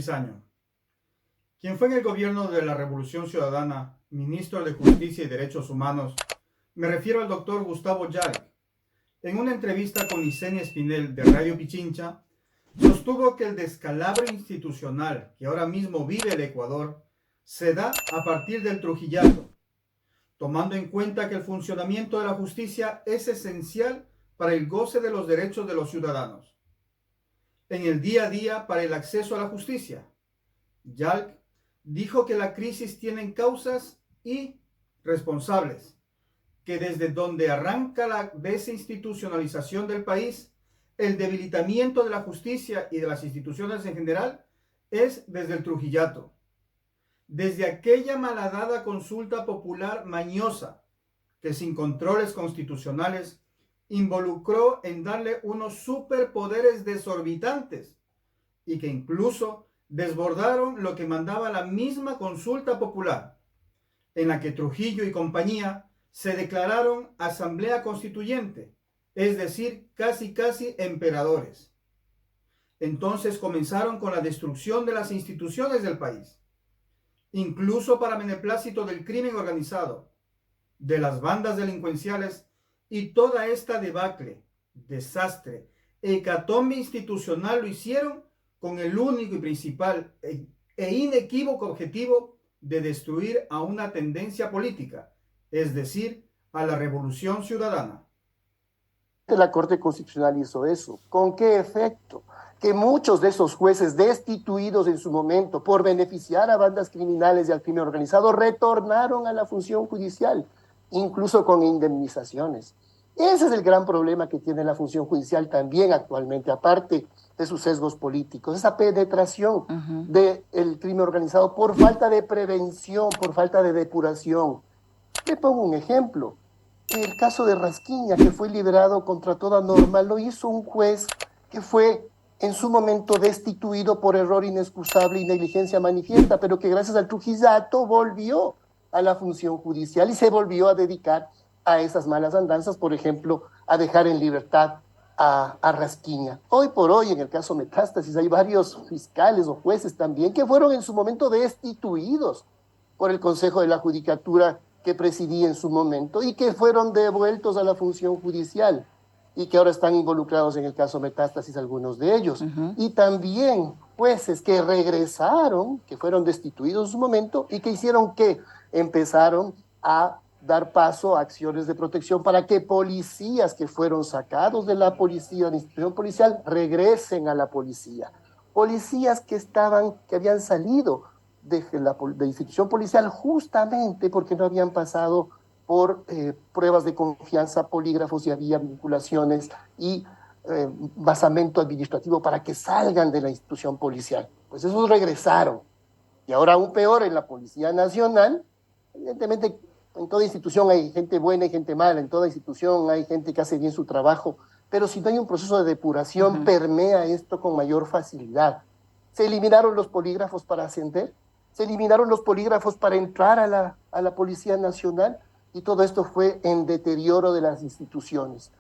Brizaño, quien fue en el gobierno de la Revolución Ciudadana, ministro de Justicia y Derechos Humanos. Me refiero al doctor Gustavo Yalc. En una entrevista con Isenia Espinel de Radio Pichincha, sostuvo que el descalabro institucional que ahora mismo vive el Ecuador se da a partir del Trujillato, tomando en cuenta que el funcionamiento de la justicia es esencial para el goce de los derechos de los ciudadanos. En el día a día para el acceso a la justicia, Yalc dijo que la crisis tiene causas y responsables, que desde donde arranca la desinstitucionalización del país, el debilitamiento de la justicia y de las instituciones en general, es desde el Trujillato. Desde aquella malhadada consulta popular mañosa que sin controles constitucionales involucró en darle unos superpoderes desorbitantes y que incluso desbordaron lo que mandaba la misma consulta popular, en la que Trujillo y compañía se declararon asamblea constituyente, es decir, casi emperadores. Entonces comenzaron con la destrucción de las instituciones del país, incluso para beneplácito del crimen organizado, de las bandas delincuenciales, y toda esta debacle, desastre, hecatombe institucional lo hicieron con el único y principal e inequívoco objetivo de destruir a una tendencia política, es decir, a la revolución ciudadana. La Corte Constitucional hizo eso. ¿Con qué efecto? Que muchos de esos jueces destituidos en su momento por beneficiar a bandas criminales y al crimen organizado retornaron a la función judicial, incluso con indemnizaciones. Ese es el gran problema que tiene la función judicial también actualmente, aparte de sus sesgos políticos, esa penetración del crimen organizado por falta de prevención, por falta de depuración. Le pongo un ejemplo. El caso de Rasquiña, que fue liberado contra toda norma, lo hizo un juez que fue en su momento destituido por error inexcusable y negligencia manifiesta, pero que gracias al Trujillato volvió a la función judicial y se volvió a dedicar a esas malas andanzas, por ejemplo, a dejar en libertad a Rasquiña. Hoy por hoy, en el caso Metástasis, hay varios fiscales o jueces también que fueron en su momento destituidos por el Consejo de la Judicatura que presidí en su momento y que fueron devueltos a la función judicial y que ahora están involucrados en el caso Metástasis, algunos de ellos. Y también jueces que regresaron, que fueron destituidos en su momento y que hicieron que empezaron a dar paso a acciones de protección para que policías que fueron sacados de la policía, de la institución policial, regresen a la policía. Policías que habían salido de la institución policial justamente porque no habían pasado por pruebas de confianza, polígrafos y había vinculaciones y basamento administrativo para que salgan de la institución policial. Pues esos regresaron. Y ahora aún peor en la Policía Nacional. Evidentemente en toda institución hay gente buena y gente mala, en toda institución hay gente que hace bien su trabajo, pero si no hay un proceso de depuración, permea esto con mayor facilidad. Se eliminaron los polígrafos para ascender, se eliminaron los polígrafos para entrar a la Policía Nacional y todo esto fue en deterioro de las instituciones.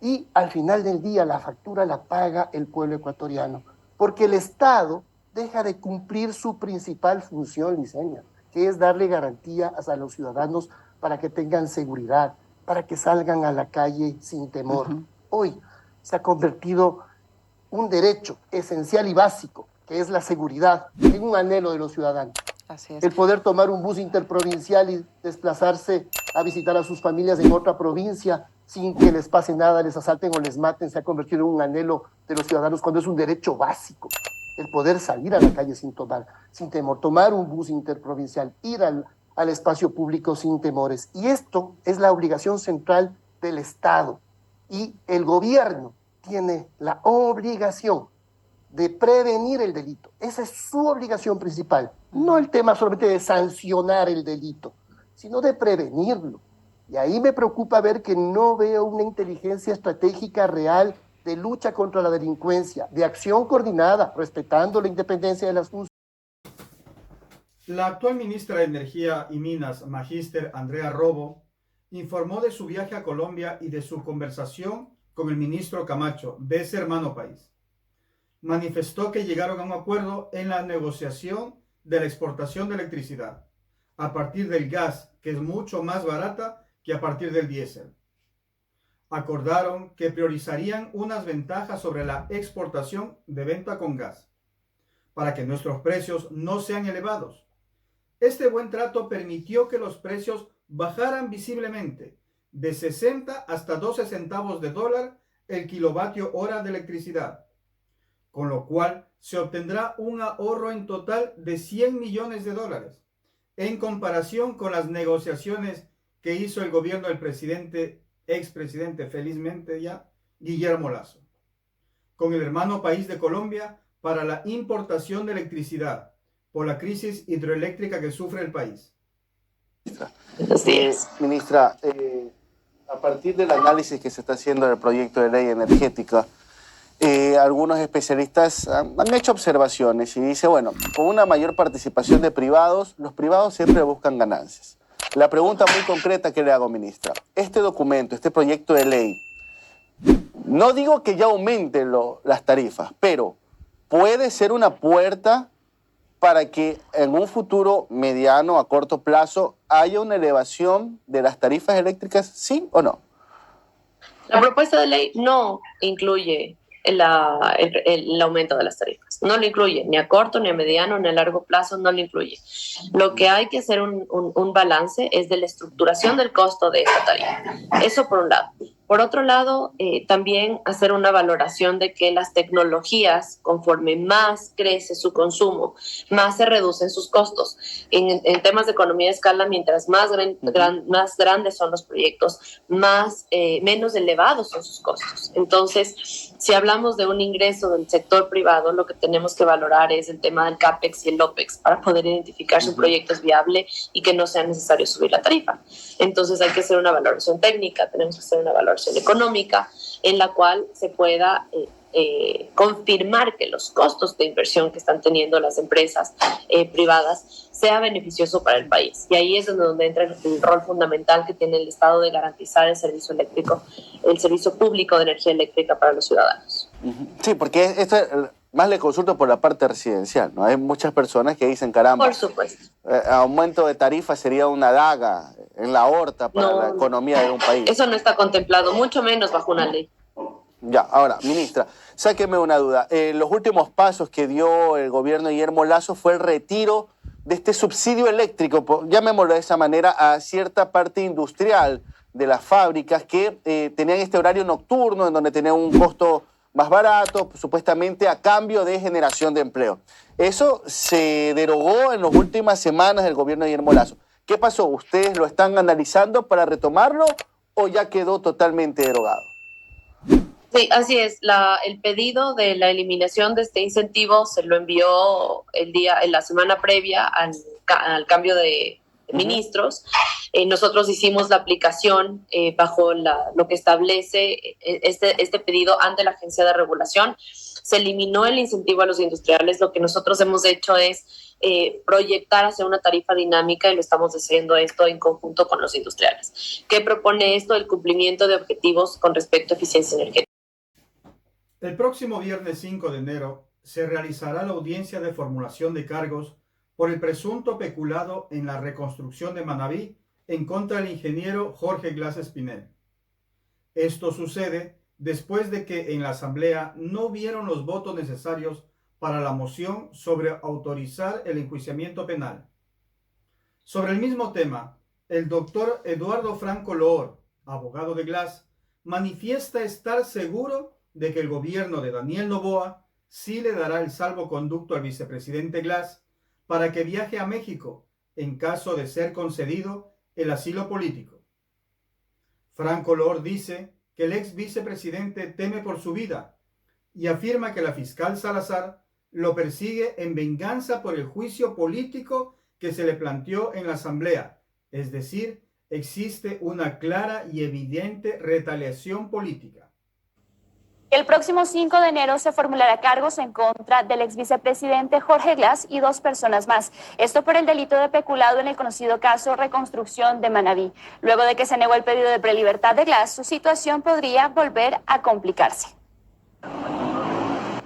Y al final del día la factura la paga el pueblo ecuatoriano, porque el Estado deja de cumplir su principal función, Liceña, que es darle garantía a los ciudadanos para que tengan seguridad, para que salgan a la calle sin temor. Hoy se ha convertido un derecho esencial y básico, que es la seguridad, en un anhelo de los ciudadanos. Así es. El poder tomar un bus interprovincial y desplazarse a visitar a sus familias en otra provincia sin que les pase nada, les asalten o les maten, se ha convertido en un anhelo de los ciudadanos cuando es un derecho básico. El poder salir a la calle sin temor, tomar un bus interprovincial, ir al espacio público sin temores. Y esto es la obligación central del Estado. Y el gobierno tiene la obligación de prevenir el delito. Esa es su obligación principal. No el tema solamente de sancionar el delito, sino de prevenirlo. Y ahí me preocupa ver que no veo una inteligencia estratégica real de lucha contra la delincuencia, de acción coordinada, respetando la independencia de las funciones. La actual ministra de Energía y Minas, Magíster Andrea Robo, informó de su viaje a Colombia y de su conversación con el ministro Camacho de ese hermano país. manifestó que llegaron a un acuerdo en la negociación de la exportación de electricidad a partir del gas, que es mucho más barata que a partir del diésel. Acordaron que priorizarían unas ventajas sobre la exportación de venta con gas, para que nuestros precios no sean elevados. Este buen trato permitió que los precios bajaran visiblemente de 60 hasta 12 centavos de dólar el kilovatio hora de electricidad, con lo cual se obtendrá un ahorro en total de 100 millones de dólares, en comparación con las negociaciones que hizo el gobierno del expresidente, felizmente ya, Guillermo Lasso, con el hermano país de Colombia para la importación de electricidad por la crisis hidroeléctrica que sufre el país. Así es. Ministra, a partir del análisis que se está haciendo del proyecto de ley energética, algunos especialistas han hecho observaciones y dice, bueno, con una mayor participación de privados, los privados siempre buscan ganancias. La pregunta muy concreta que le hago, ministra, este documento, este proyecto de ley, no digo que ya aumente las tarifas, pero puede ser una puerta para que en un futuro mediano, a corto plazo, haya una elevación de las tarifas eléctricas, ¿sí o no? La propuesta de ley no incluye el aumento de las tarifas. No lo incluye, ni a corto, ni a mediano, ni a largo plazo, no lo incluye. Lo que hay que hacer un balance es de la estructuración del costo de esta tarifa. Eso por un lado. Por otro lado, también hacer una valoración de que las tecnologías, conforme más crece su consumo, más se reducen sus costos. En temas de economía de escala, mientras más grandes son los proyectos, menos elevados son sus costos. Entonces, si hablamos de un ingreso del sector privado, lo que tenemos que valorar es el tema del CAPEX y el OPEX para poder identificar si un proyecto es viable y que no sea necesario subir la tarifa. Entonces hay que hacer una valoración técnica, tenemos que hacer una valoración económica en la cual se pueda confirmar que los costos de inversión que están teniendo las empresas privadas sea beneficioso para el país. Y ahí es donde entra el rol fundamental que tiene el Estado de garantizar el servicio eléctrico, el servicio público de energía eléctrica para los ciudadanos. Sí, porque esto más le consulto por la parte residencial, ¿no? Hay muchas personas que dicen, caramba, por supuesto, aumento de tarifa sería una daga en la aorta para la economía de un país. Eso no está contemplado, mucho menos bajo una ley. Ya, ahora, ministra, sáqueme una duda. Los últimos pasos que dio el gobierno de Guillermo Lasso fue el retiro de este subsidio eléctrico, llamémoslo de esa manera, a cierta parte industrial de las fábricas que tenían este horario nocturno, en donde tenían un costo más barato, supuestamente a cambio de generación de empleo. Eso se derogó en las últimas semanas del gobierno de Guillermo Lasso. ¿Qué pasó? ¿Ustedes lo están analizando para retomarlo o ya quedó totalmente derogado? Sí, así es. El pedido de la eliminación de este incentivo se lo envió en la semana previa al cambio de ministros. Nosotros hicimos la aplicación bajo lo que establece este pedido ante la Agencia de Regulación. Se eliminó el incentivo a los industriales. Lo que nosotros hemos hecho es proyectar hacia una tarifa dinámica y lo estamos haciendo esto en conjunto con los industriales. ¿Qué propone esto? El cumplimiento de objetivos con respecto a eficiencia energética. El próximo viernes 5 de enero se realizará la audiencia de formulación de cargos por el presunto peculado en la reconstrucción de Manabí en contra del ingeniero Jorge Glas Espinel. Esto sucede después de que en la Asamblea no hubieron los votos necesarios para la moción sobre autorizar el enjuiciamiento penal. Sobre el mismo tema, el doctor Eduardo Franco Loor, abogado de Glas, manifiesta estar seguro de que el gobierno de Daniel Noboa sí le dará el salvoconducto al vicepresidente Glas para que viaje a México en caso de ser concedido el asilo político. Franco Loor dice que el ex vicepresidente teme por su vida y afirma que la fiscal Salazar lo persigue en venganza por el juicio político que se le planteó en la Asamblea, es decir, existe una clara y evidente retaliación política. El próximo 5 de enero se formulará cargos en contra del ex vicepresidente Jorge Glas y 2 personas más. Esto por el delito de peculado en el conocido caso Reconstrucción de Manabí. Luego de que se negó el pedido de prelibertad de Glas, su situación podría volver a complicarse.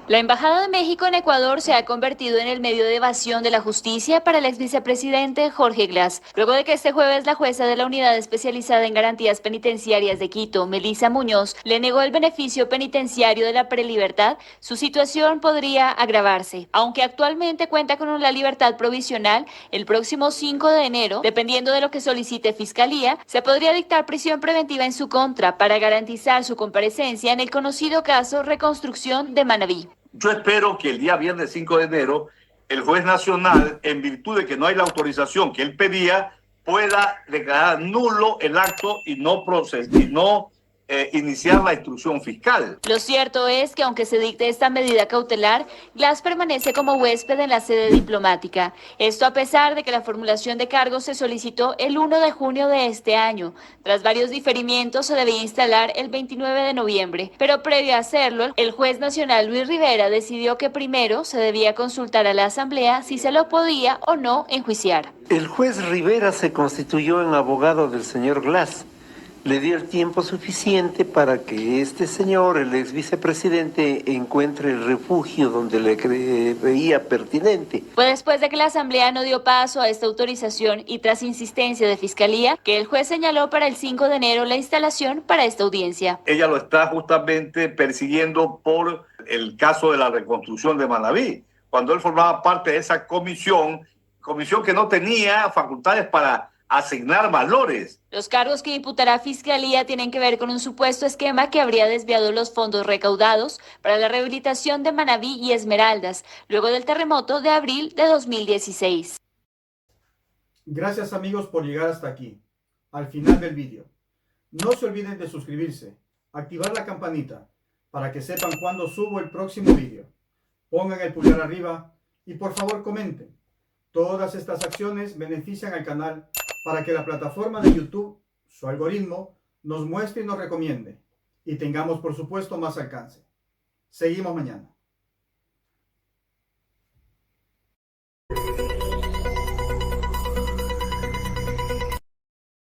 La Embajada de México en Ecuador se ha convertido en el medio de evasión de la justicia para el ex vicepresidente Jorge Glass. Luego de que este jueves la jueza de la Unidad Especializada en Garantías Penitenciarias de Quito, Melissa Muñoz, le negó el beneficio penitenciario de la prelibertad, su situación podría agravarse. Aunque actualmente cuenta con la libertad provisional, el próximo 5 de enero, dependiendo de lo que solicite Fiscalía, se podría dictar prisión preventiva en su contra para garantizar su comparecencia en el conocido caso Reconstrucción de Manabí. Yo espero que el día viernes 5 de enero el juez nacional, en virtud de que no hay la autorización que él pedía, pueda declarar nulo el acto y no iniciar la instrucción fiscal. Lo cierto es que aunque se dicte esta medida cautelar, Glass permanece como huésped en la sede diplomática. Esto a pesar de que la formulación de cargos se solicitó el 1 de junio de este año. Tras varios diferimientos se debía instalar el 29 de noviembre, pero previo a hacerlo, el juez nacional Luis Rivera decidió que primero se debía consultar a la Asamblea si se lo podía o no enjuiciar. El juez Rivera se constituyó en abogado del señor Glass. Le dio el tiempo suficiente para que este señor, el ex vicepresidente, encuentre el refugio donde le veía pertinente. Fue después de que la Asamblea no dio paso a esta autorización y tras insistencia de Fiscalía, que el juez señaló para el 5 de enero la instalación para esta audiencia. Ella lo está justamente persiguiendo por el caso de la reconstrucción de Manabí, cuando él formaba parte de esa comisión que no tenía facultades para asignar valores. Los cargos que imputará Fiscalía tienen que ver con un supuesto esquema que habría desviado los fondos recaudados para la rehabilitación de Manabí y Esmeraldas, luego del terremoto de abril de 2016. Gracias amigos por llegar hasta aquí, al final del vídeo. No se olviden de suscribirse, activar la campanita, para que sepan cuando subo el próximo vídeo. Pongan el pulgar arriba y por favor comenten. Todas estas acciones benefician al canal para que la plataforma de YouTube, su algoritmo, nos muestre y nos recomiende, y tengamos por supuesto más alcance. Seguimos mañana.